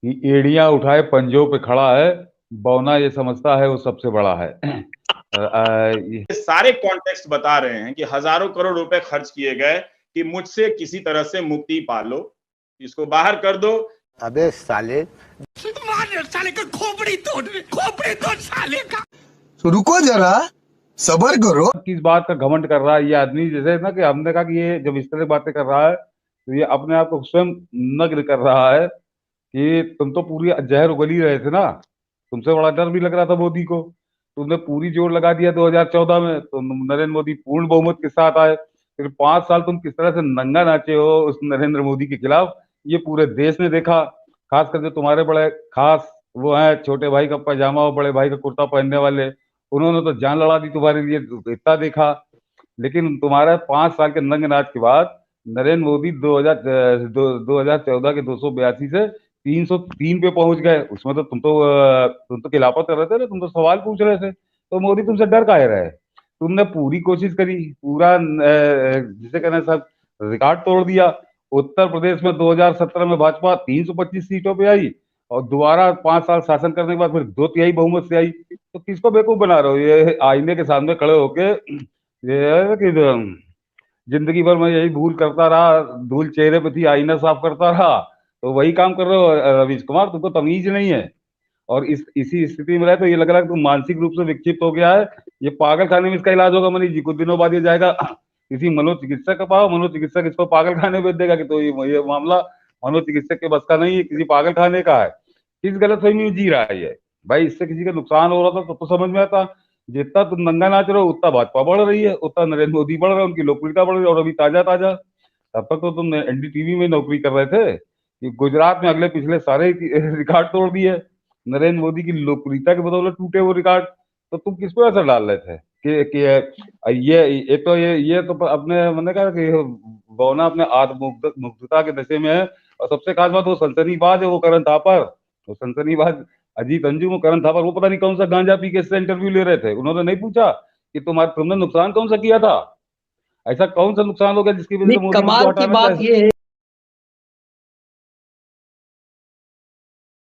कि एड़ियां उठाए पंजों पे खड़ा है, बौना ये समझता है वो सबसे बड़ा है। ये सारे कॉन्टेक्स्ट बता रहे हैं कि हजारों करोड़ रुपए खर्च किए गए कि मुझसे किसी तरह से मुक्ति पालो, इसको बाहर कर दो। अबे साले, साले का खोपड़ी तोड़ साले का। तो रुको जरा, सबर करो। किस बात का घमंड कर रहा है ये आदमी? जैसे ना कि हमने कहा कि ये जब इस तरह की बातें कर रहा है तो ये अपने आप को स्वयं नग्न कर रहा है कि तुम तो पूरी जहर उगल ही रहे थे ना। तुमसे बड़ा डर भी लग रहा था मोदी को। तुमने पूरी जोर लगा दिया 2014 में, तो नरेंद्र मोदी पूर्ण बहुमत के साथ आए। फिर 5 साल तुम किस तरह से नंगा नाचे हो उस नरेंद्र मोदी के खिलाफ, ये पूरे देश ने देखा। खास करके तुम्हारे बड़े खास वो हैं, छोटे भाई का पैजामा और बड़े भाई का कुर्ता पहनने वाले, उन्होंने तो जान लड़ा दी तुम्हारे लिए, तो इतना देखा। लेकिन तुम्हारा 5 साल के नंग नाच के बाद नरेंद्र मोदी 2014 के 282 से 303 पे पहुंच गए। उसमें तो तुम तो खिलाफत कर रहे थे ना, तुम तो सवाल पूछ रहे थे, तो मोदी तुमसे डर काहे रहे? तुमने पूरी कोशिश करी, पूरा जिसे कहना सब रिकॉर्ड तोड़ दिया। उत्तर प्रदेश में 2017 में भाजपा 325 सीटों पे आई, और दोबारा 5 साल शासन करने के बाद फिर 2/3 बहुमत से आई। तो किसको बेवकूफ बना रहे हो? ये आईने के सामने खड़े होके ये है कि जिंदगी भर मैं यही भूल करता रहा, धूल चेहरे पे थी, आईना साफ करता रहा, तो वही काम कर रहे हो रवीश कुमार। तुमको तमीज नहीं है, और इसी स्थिति में रहे तो ये लग रहा है कि तुम मानसिक रूप से विक्षिप्त हो गया है। ये पागल खाने में इसका इलाज होगा मनीष जी, कुछ दिनों बाद ये जाएगा किसी मनोचिकित्सक का पाओ, मनोचिकित्सक इसको पागल खाने भेज देगा कि तो ये मामला मनोचिकित्सक के बस का नहीं है, किसी पागल खाने का है। किस गलत फहमी में जी रहा है ये भाई? इससे किसी का नुकसान हो रहा था तो समझ में आता। जितना तुम नंगा नाच रहे हो उतना भाजपा बढ़ रही है, उतना नरेंद्र मोदी बढ़ रहे हैं, उनकी लोकप्रियता बढ़ रही है। और अभी ताजा ताजा, तब तक तो तुम एनडीटीवी में नौकरी कर रहे थे, कि गुजरात में अगले पिछले सारे रिकॉर्ड तोड़ दिए नरेंद्र मोदी की लोकप्रियता के बदौलत, टूटे वो रिकॉर्ड। तो तुम किस पे असर डाल रहे थे कि ये तो अपने मैंने कहा कि बौना अपने आत्म मुग्धता के नशे में है। और सबसे खास बात, वो सनसनीबाज है, वो करण थापर, वो सनसनीबाज अजीत अंजुम, वो करण थापर, वो पता नहीं कौन सा गांजा पी के इससे इंटरव्यू ले रहे थे। उन्होंने नहीं पूछा कि तुमने नुकसान कौन सा किया था? ऐसा कौन सा नुकसान हो गया जिसकी वजह नहीं, से मोदी जी को कमाल की हटाना बात चाहे? ये है